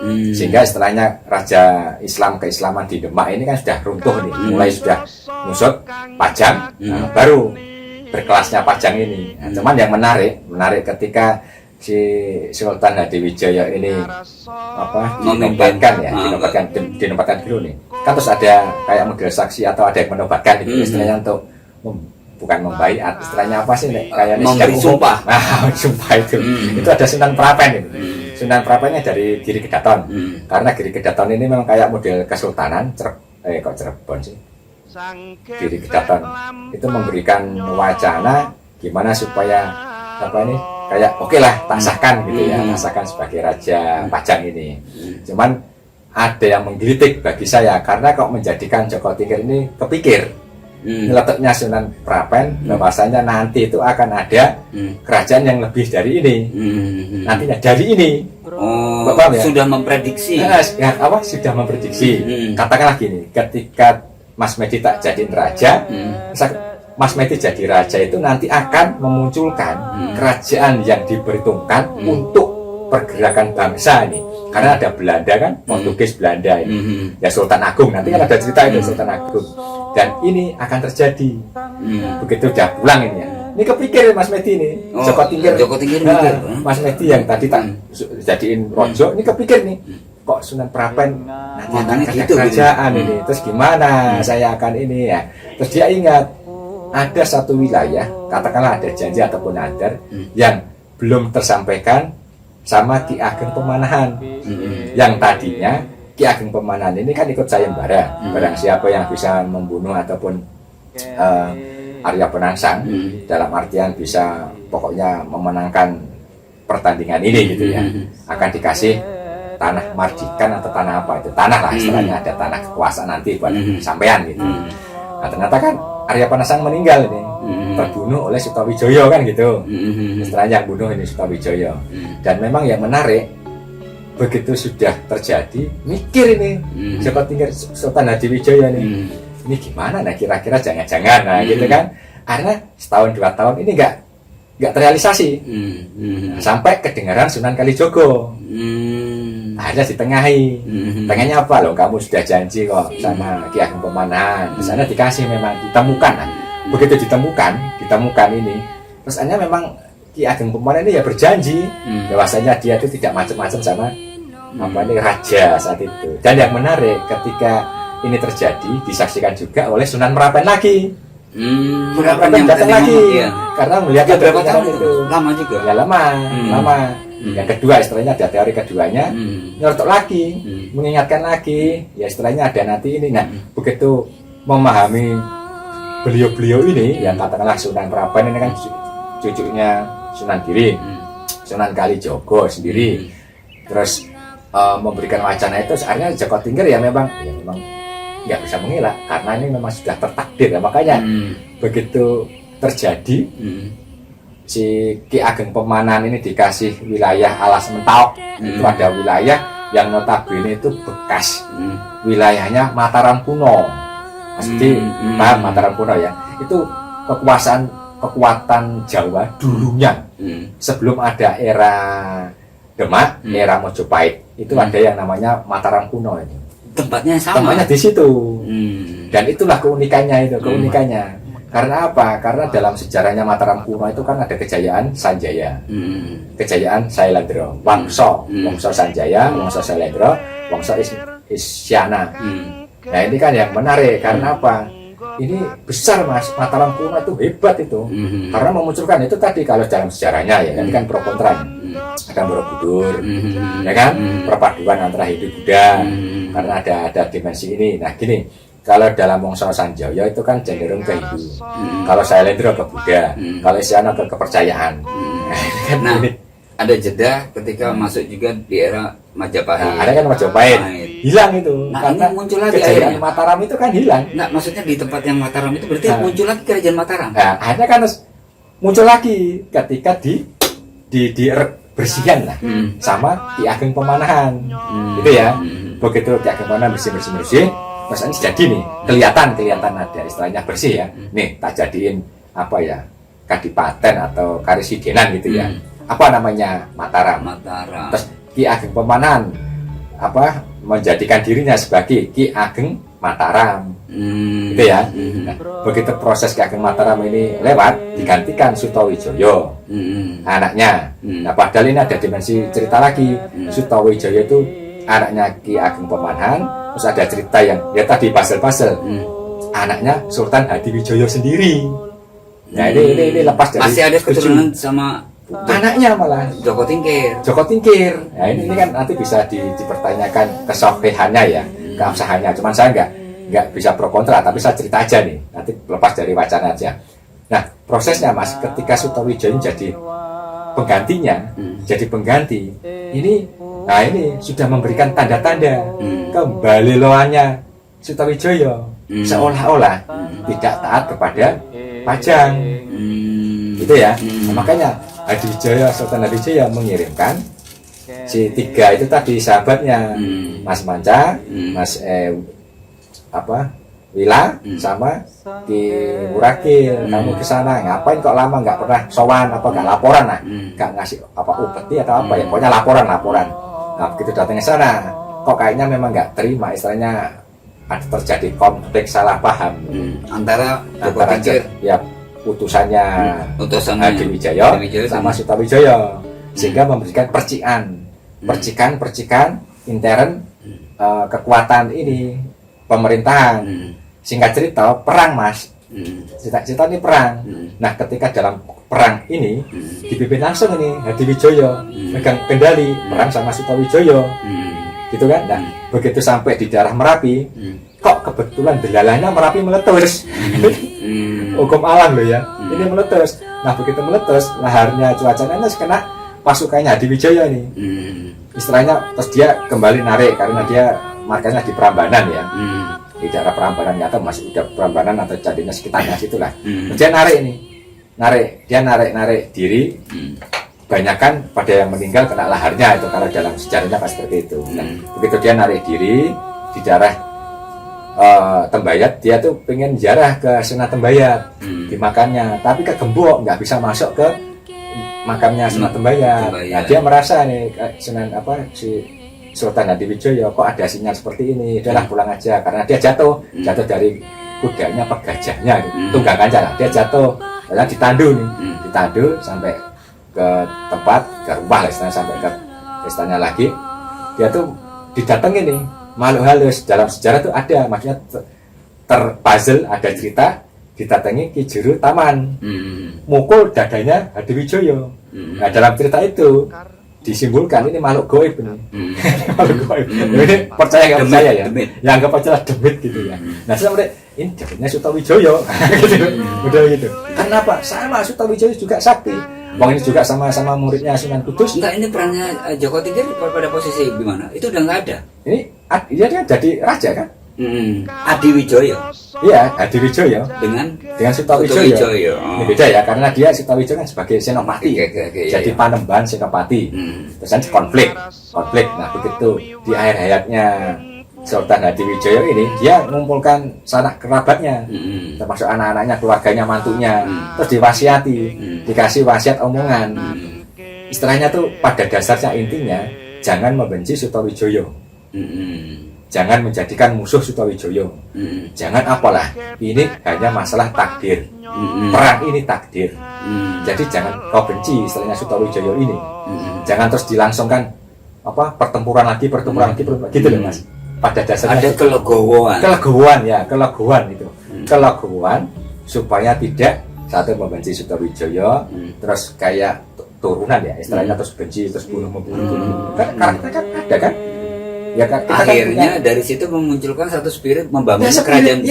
Sehingga istilahnya raja Islam keislaman di Demak ini kan sudah runtuh nih, mulai sudah nusuk Pajang, baru berkelasnya Pajang ini. Nah, cuman yang menarik ketika si Sultan Hadiwijaya ini dinobatkan dulu nih, kan terus ada kayak model saksi atau ada yang menobatkan gitu, istilahnya untuk bukan membaiat, istilahnya apa sih kayak memberi sumpah. Nah, sumpah itu ada Sunan Prapen itu. Sunan Prapennya dari Giri Kedaton. Karena Giri Kedaton ini memang kayak model kesultanan, kok Cirebon sih. Giri Kedaton itu memberikan wacana gimana supaya kayak oke lah tak sahkan gitu ya, tak sahkan sebagai raja Pajang ini. Cuman ada yang menggelitik bagi saya, karena kok menjadikan Joko Tingkir ini kepikir letaknya Sunan Prapen, bahwasanya nanti itu akan ada kerajaan yang lebih dari ini, nantinya dari ini. Oh, Bapak, ya? Sudah memprediksi. Sudah memprediksi. Katakanlah gini, ketika Mas Medi tak jadiin raja, Mas Medi jadi raja itu nanti akan memunculkan kerajaan yang diperhitungkan untuk pergerakan bangsa ini. Karena ada Belanda kan, Portugis, Belanda ini. Ya Sultan Agung, nanti kan ada cerita itu Sultan Agung. Dan ini akan terjadi. Begitu udah pulang ini ya. Ini kepikir Mas Medi ini. Joko Tingkir mikir. Mas Medi yang tadi tak jadiin rojo, ini kepikir nih. Kok Sunan Prapen nanti akan ada kerajaan ini. Terus gimana saya akan ini ya. Terus dia ingat ada satu wilayah, katakanlah ada janji ataupun adar yang belum tersampaikan sama Ki Ageng Pemanahan. Yang tadinya Ki Ageng Pemanahan ini kan ikut sayembara. Barang siapa yang bisa membunuh ataupun Arya Penangsang, dalam artian bisa pokoknya memenangkan pertandingan ini gitu ya, akan dikasih tanah mardikan atau tanah apa itu, tanah lah istilahnya, ada tanah kekuasaan nanti buat sampean gitu. Nah ternyata kan Arya Penangsang meninggal ini, terbunuh oleh Sutawijaya kan gitu, istilahnya yang bunuh ini Sutawijaya. Dan memang yang menarik, begitu sudah terjadi, mikir ini Joko Tingkir Sultan Hadiwijaya nih, ini gimana nah kira-kira, jangan-jangan nah gitu kan, karena setahun 2 tahun ini nggak terrealisasi. Sampai kedengaran Sunan Kalijogo, akhirnya ditengahi. Tengahnya apa loh, kamu sudah janji kok sama Ki Ageng Pemanahan, di sana dikasih, memang ditemukan. Nah, begitu ditemukan ini, terus hanya memang Ki Ageng Pemanahan ini ya berjanji bahwasanya dia itu tidak macam-macam sama apa ini raja saat itu. Dan yang menarik, ketika ini terjadi disaksikan juga oleh Sunan Prapen lagi. Sunan Prapen datang lagi, karena melihat ya, berapa tahun itu lama juga ya, lama. Yang kedua istilahnya ada teori keduanya, nyertok lagi, mengingatkan lagi, ya istilahnya ada nanti ini. Nah begitu memahami beliau-beliau ini, yang katakanlah Sunan Prapen ini kan cucunya Sunan Giri, Sunan Kalijogo sendiri, terus memberikan wacana itu, akhirnya Joko Tingkir ya memang nggak bisa mengelak, karena ini memang sudah tertakdir ya. Makanya begitu terjadi, si Ki Ageng Pemanahan ini dikasih wilayah Alas Mentawai. Itu ada wilayah yang notabene itu bekas wilayahnya Mataram kuno. Pasti paham Mataram kuno ya, itu kekuatan Jawa dulunya, sebelum ada era Demak, era Mojopahit, itu ada yang namanya Mataram kuno ini. Tempatnya sama. Tempatnya di situ. Dan itulah keunikannya itu, Karena apa? Karena dalam sejarahnya Mataram kuno itu kan ada kejayaan Sanjaya, kejayaan Sailendra, Wangsa Sanjaya, Wangsa Sailendra, Wangsa Isyana. Nah ini kan yang menarik, karena apa? Ini besar Mas, Mataram kuno itu hebat itu, karena memunculkan itu tadi, kalau dalam sejarahnya ya, ini kan pro kontra, ada Borobudur, ya kan, perpaduan antara Hindu Buddha, karena ada dimensi ini. Nah gini, kalau dalam Wangsa Sanjaya itu kan cenderung ke Hindu, kalau Sailendra ke Buddha, kalau Isyana ke kepercayaan. Nah, ada jeda ketika masuk juga di era Majapahit. Ada kan Majapahit, hilang itu. Nah, karena ini muncul lagi kejayaan akhirnya. Mataram itu kan hilang. Nah, maksudnya di tempat yang Mataram itu berarti muncul lagi kerajaan Mataram. Nah, akhirnya kan muncul lagi ketika di bersihan lah sama Ki Ageng Pemanahan, gitu ya. Begitu Ki Ageng Pemanahan bersih, terus ini jadi nih kelihatan ada istilahnya bersih ya. Nih tak jadiin apa ya, kadipaten atau karisidenan gitu ya. Apa namanya, Mataram. Terus Ki Ageng Pemanahan menjadikan dirinya sebagai Ki Ageng Mataram, gitu ya. Nah, begitu proses Ki Ageng Mataram ini lewat, digantikan Sutawijaya, anaknya. Nah padahal ini ada dimensi cerita lagi. Sutawijaya itu anaknya Ki Ageng Pemanahan, terus ada cerita yang ya tadi pasel-pasel, anaknya Sultan Hadiwijaya sendiri. Nah ini lepas dari, masih ada keturunan sama anaknya malah Joko Tingkir. Nah ini kan nanti bisa dipertanyakan kesohihannya ya, keabsahannya. Cuman saya nggak bisa pro kontra, tapi saya cerita aja nih, nanti lepas dari wacana aja. Nah prosesnya Mas, ketika Sutawijaya jadi penggantinya, ini Nah ini sudah memberikan tanda-tanda kembali loannya Sutawijaya seolah-olah tidak taat kepada Pajang, gitu ya. Nah, makanya Hadiwijaya, Sultan Hadiwijaya mengirimkan si 3 itu tadi sahabatnya, Mas Manca, Mas Wila, sama Ki Murakil. Kamu ke sana ngapain kok lama nggak pernah sowan nggak laporan nggak ngasih upeti atau apa ya, pokoknya laporan. Nah begitu datang ke sana kok kayaknya memang nggak terima, istilahnya ada terjadi konflik salah paham antara ya utusannya Hadiwijaya sama Sutawijaya, sehingga memberikan percikan intern kekuatan ini pemerintahan. Singkat cerita perang, Mas. Cerita ini perang. Nah ketika dalam perang ini dipimpin langsung ini Hadiwijaya megang kendali perang sama Sutawijaya, gitu kan. Nah begitu sampai di daerah Merapi, kok kebetulan delalanya Merapi meletus. Hukum alam loh ya, ini meletus. Nah begitu meletus, laharnya cuacanya kena pasukannya Hadiwijaya nih. Istilahnya terus dia kembali narik karena dia markasnya di Prambanan ya. Di daerah Prambanan atau masih udah Prambanan atau jadinya sekitarnya situlah. Dia narik diri. Banyakkan pada yang meninggal kena laharnya itu, kalau dalam sejarahnya kan seperti itu. Nah, begitu dia narik diri di daerah Tembayat, dia tuh pengen ziarah ke Sunan Tembayat di makamnya, tapi kegembok nggak bisa masuk ke makamnya Sunan Tembayat. Nah dia merasa nih Sunan si Sultan Hadiwijaya kok ada sinyal seperti ini, udahlah pulang aja, karena dia jatuh dari kudanya apa gajahnya tunggang kancah lah, dia jatuh lalu ditandu sampai ke tempat ke rumah lah, sampai ke istana lagi. Dia tuh didatengin nih makhluk halus. Dalam sejarah tuh ada, maksudnya terpuzzle, ada cerita didatangi Ki Juru Taman, mukul dadanya Hadiwijaya. Nah dalam cerita itu disimbolkan ini makhluk goib nih. Makhluk goib. Ini percaya nggak percaya ya? Yang nggak percaya demit gitu ya. Nah sebenarnya ini dadanya Sutawijaya. Udah gitu. Kenapa? Sama Sutawijaya juga sakti. Bang ini juga sama muridnya Sunan Kudus. Enggak, ini perannya Joko Tingkir pada posisi gimana? Itu udah nggak ada. Ini dia jadi raja kan? Hadiwijaya. Iya, Hadiwijaya dengan Sutawijaya. Ini beda ya, karena dia Sutawijaya kan sebagai senopati, jadi panembahan senopati. Terus kan konflik. Nah begitu di akhir hayatnya Sultan Hadiwijaya ini, dia mengumpulkan sanak kerabatnya, termasuk anak-anaknya, keluarganya, mantunya, terus diwasiati, dikasih wasiat omongan. Istilahnya tuh pada dasarnya intinya jangan membenci Sutawijaya, jangan menjadikan musuh Sutawijaya, jangan apalah, ini hanya masalah takdir, perang ini takdir. Jadi jangan kau benci istilahnya Sutawijaya ini, jangan terus dilangsungkan pertempuran lagi gitu loh Mas. Pada dasarnya ada kelegowoan itu kelegowoan supaya tidak satu membenci Sutawijaya, terus kayak turunan ya istilahnya, terus benci, terus membunuh kan karakter kan ada kan ya kan, akhirnya dari situ memunculkan satu spirit membangun kerajaan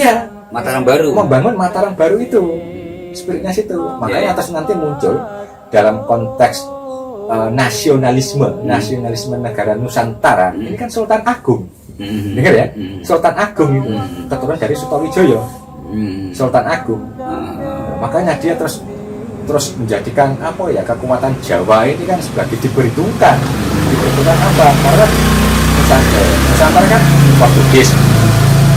Mataram Baru, membangun Mataram Baru itu spiritnya situ. Makanya atas nanti muncul dalam konteks nasionalisme negara Nusantara ini kan Sultan Agung. Dengar ya, Sultan Agung itu keturunan dari Sutawijaya, Sultan Agung. Makanya dia terus menjadikan kekuatan Jawa ini kan sebagai diperhitungkan apa? Karena Nusantara kan Portugis,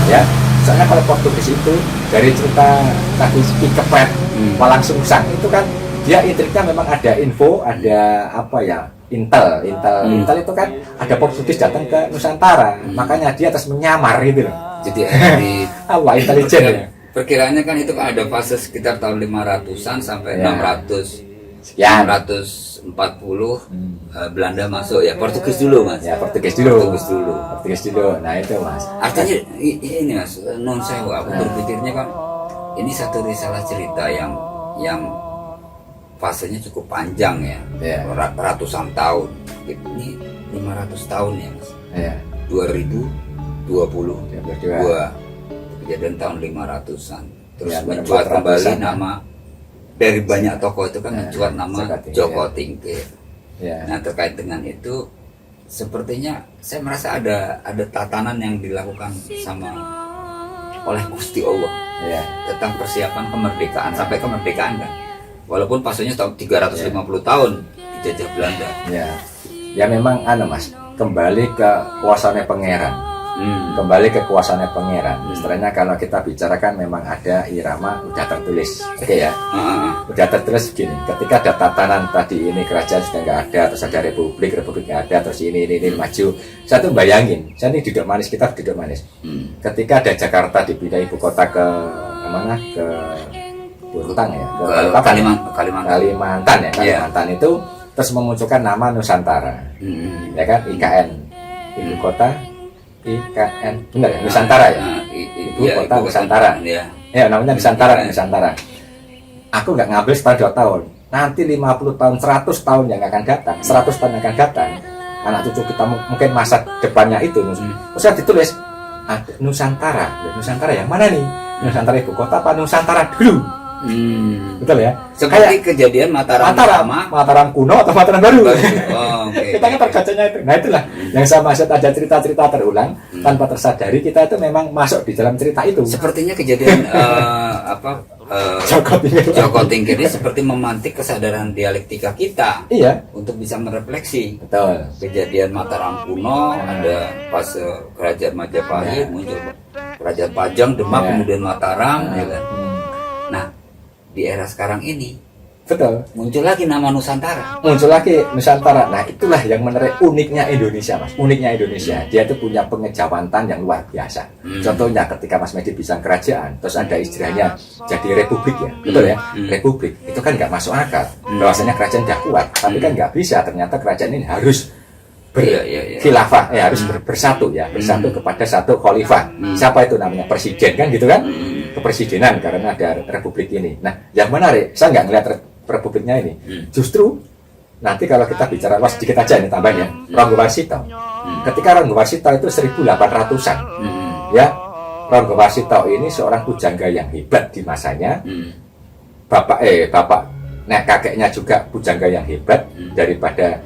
ya. Misalnya kalau Portugis itu dari cerita tadi Kepet, Walang Sungsang itu kan dia intriknya memang ada info, ada intel itu kan ada Portugis datang ke Nusantara, makanya dia terus menyamar gitu loh. Jadi intelijen ya. Perkiraannya kan itu ada fase sekitar tahun 500-an sampai 640 Belanda masuk ya, Portugis dulu Mas. Ya Portugis dulu. Nah itu Mas. Artinya ini Mas, non sewu aku berpikirnya kan ini satu risalah cerita yang fasenya cukup panjang ya, ratusan tahun. Ini 500 tahun ya Mas. 2020 kejadian tahun 500-an. Terus mencuat kembali nama dari banyak tokoh itu kan mencuat nama Joko Tingkir. Nah terkait dengan itu sepertinya saya merasa ada tatanan yang dilakukan sama oleh Gusti Allah Ya. tentang persiapan kemerdekaan sampai kemerdekaan kan. Walaupun pasalnya tahun 350 tahun dijajah Belanda. Ya. Ya memang Mas, kembali ke kuasanya pangeran. Kembali ke kuasanya pangeran. Istilahnya kalau kita bicarakan memang ada irama udah tertulis. Oke ya. Udah tertulis begini. Ketika ada tatanan tadi ini kerajaan sudah nggak ada, terus ada republik nggak ada, terus ini maju. Saya tuh bayangin, saya ini duduk manis, kita duduk manis. Ketika ada Jakarta dipindah ibu kota ke mana? Ke Burutang ya, ke Kalimantan ya. Kalimantan itu terus memunculkan nama Nusantara. Ya kan? IKN. Ibu kota IKN, benar ya? Nusantara ya? Ibu kota Nusantara. Ya, namanya Nusantara. Aku nggak ngambil setahun 2 tahun. Nanti 50 tahun, 100 tahun yang akan datang, 100 tahun yang akan datang, anak cucu kita mungkin masa depannya itu. Terus ditulis Nusantara. Nusantara yang mana nih? Nusantara ibu kota apa Nusantara dulu? Betul ya? Seperti kejadian Mataram kuno atau Mataram baru. Okay. Kita kan terkacanya itu. Nah itulah yang saya maksud, ada cerita-cerita terulang tanpa tersadari kita itu memang masuk di dalam cerita itu. Sepertinya kejadian Joko Tingkir ini seperti memantik kesadaran dialektika kita. Iya. Untuk bisa merefleksi. Betul. Kejadian Mataram kuno, ada pas kerajaan Majapahit, muncul kerajaan Pajang, Demak, kemudian Mataram, ya kan? Nah, di era sekarang ini, betul, muncul lagi nama Nusantara. Nah, itulah yang menarik, uniknya Indonesia, Mas. Uniknya Indonesia, dia itu punya pengejawantan yang luar biasa. Contohnya ketika Mas Medi bilang kerajaan, terus ada istilahnya jadi republik ya, betul ya? Republik itu kan nggak masuk akal. Bahwasanya kerajaan udah kuat, tapi kan nggak bisa. Ternyata kerajaan ini harus khilafah, harus bersatu ya, bersatu kepada satu khalifah. Siapa itu namanya? Presiden kan gitu kan? Kepresidenan karena ada republik ini. Nah, yang menarik, saya nggak ngeliat republiknya ini. Justru nanti kalau kita bicara sedikit aja ini tambahnya, Ronggo Warsito. Ketika Ronggo Warsito itu 1800-an, ya, Ronggo Warsito ini seorang pujangga yang hebat di masanya. Kakeknya juga pujangga yang hebat daripada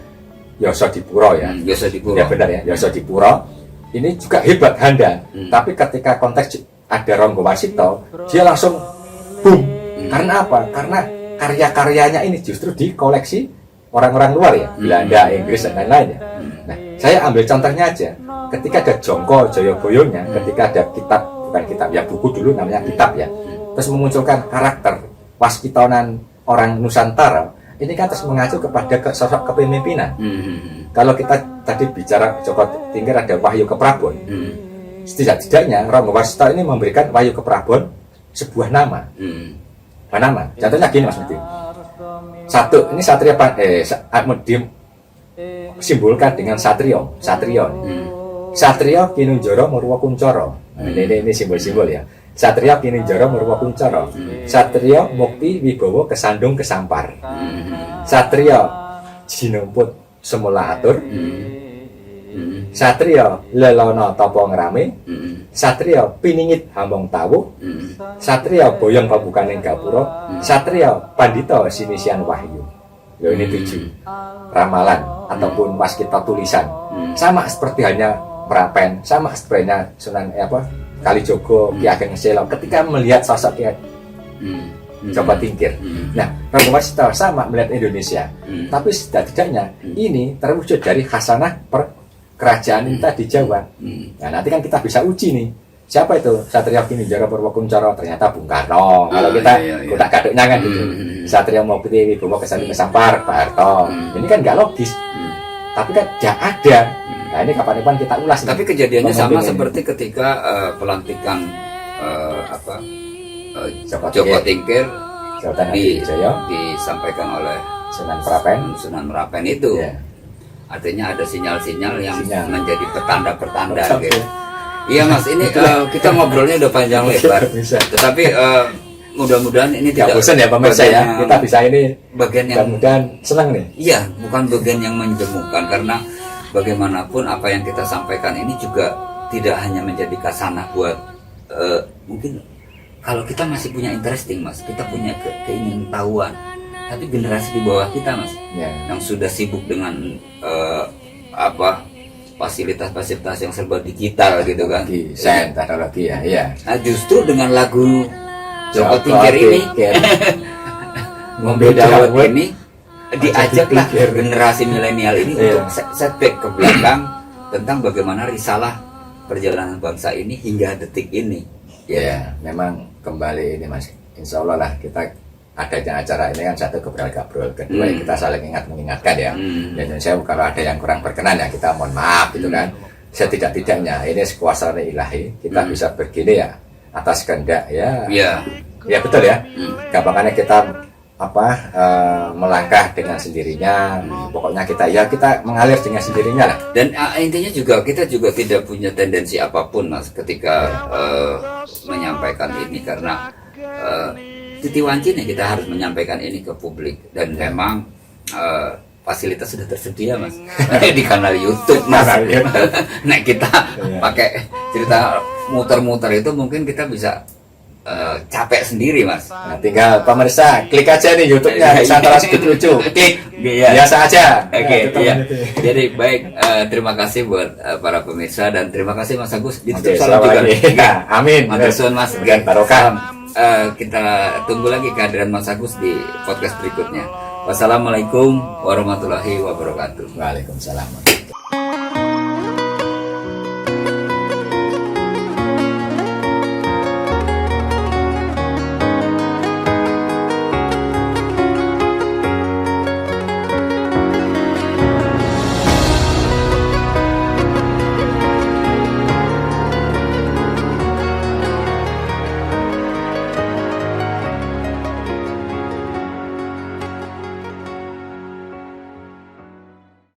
Yosodipuro ya. Yosodipuro. Ya benar ya, Yosodipuro. Ini juga hebat handal. Tapi ketika konteks ada Ronggo Warsito, dia langsung boom. Karena apa? Karena karya-karyanya ini justru dikoleksi orang-orang luar ya, Belanda, Inggris dan lain-lain ya. Nah, saya ambil contohnya aja. Ketika ada Jongko Joyoboyonya, ketika ada buku dulu namanya kitab ya. Terus memunculkan karakter waskitonan orang Nusantara. Ini kan terus mengacu kepada sosok kepemimpinan. Kalau kita tadi bicara Joko Tingkir ada Wahyu Keprabon. Setidaknya Ronggo Warsito ini memberikan Wahyu Keprabon sebuah nama. Nama. Contohnya gini Mas Medi. Satu, ini satria simbolkan dengan satrio, satrion. Satrio Kinunjoro Murwa Kuncoro. Ini simbol-simbol ya. Satrio Kinunjoro Murwa Kuncoro. Satrio Mukti Wibowo Kesandung Kesampar. Satrio Jinumput Semula Atur. Satrio Lelono Topo Ngrame. Satrio Piningit Hamong Tawu. Satrio Boyong Pambukaning Gapuro. Satrio Pandito Sinisian Wahyu. Ini 7 ramalan ataupun waskita tulisan. Sama seperti hanya Merapen, sama sepertinya Sunan Kalijogo, Ki Ageng Selo ketika melihat sosok Joko Tingkir. Nah, Ronggo Warsito sama melihat Indonesia. Tapi setidaknya ini terwujud dari khasanah kerajaan kita di Jawa. Nah, nanti kan kita bisa uji nih. Siapa itu? Satrio Kinunjoro Murwa Kuncoro, ternyata Bung Karno. Kalau kita kotak gaduknya kan gitu. Satrio Mukti Wibowo Kesandung Kesampar, Pak Harto. Ini kan nggak logis. Tapi kan tidak ada. Nah, ini kapan-kapan kita ulas. Tapi kejadiannya sama seperti ketika pelantikan Joko Tingkir disampaikan oleh Sunan Merapen itu. Artinya ada sinyal-sinyal yang menjadi pertanda-pertanda gitu. Iya Mas, ini kita ngobrolnya udah panjang lebar. Tetapi mudah-mudahan ini tidak bosan ya pemirsa ya. Kita bisa ini bagian yang mudah-mudahan senang nih. Iya, bukan bagian yang menjemukan, karena bagaimanapun apa yang kita sampaikan ini juga tidak hanya menjadi kasanah buat mungkin kalau kita masih punya interesting Mas, kita punya keinginan tahuan. Tapi generasi di bawah kita Mas, yang sudah sibuk dengan fasilitas-fasilitas yang serba digital gitu kan. Desain teknologi ya, iya. Nah, justru dengan lagu Joko Tingkir ini Ngombe Dawet ini diajaklah generasi milenial ini untuk setback ke belakang tentang bagaimana risalah perjalanan bangsa ini hingga detik ini. Ya, memang kembali ini Mas. Insya Allah lah kita adanya acara ini kan satu gabrol, kedua ya kita saling mengingatkan ya. Dan saya kalau ada yang kurang berkenan ya kita mohon maaf gitu kan. Setidak-tidaknya ini sekuasa ilahi kita bisa begini ya atas kehendak ya. Ya betul ya. Gampangnya kita melangkah dengan sendirinya. Pokoknya kita mengalir dengan sendirinya lah. Dan intinya juga kita juga tidak punya tendensi apapun Mas ketika menyampaikan ini, karena titi wanci nih kita harus menyampaikan ini ke publik. Dan memang fasilitas sudah tersedia Mas di kanal YouTube Mas. Nah kita pakai cerita muter-muter itu mungkin kita bisa capek sendiri Mas. Nah, tinggal pemirsa klik aja nih YouTube-nya Nusantara Sudut Lucu. Klik, biasa aja. Oke, iya. Jadi baik, terima kasih buat para pemirsa dan terima kasih Mas Agus. Oke, salam juga. Ya, amin. Matursun Mas. Dan barokah. Kita tunggu lagi kehadiran Mas Agus di podcast berikutnya. Wassalamualaikum warahmatullahi wabarakatuh. Waalaikumsalam.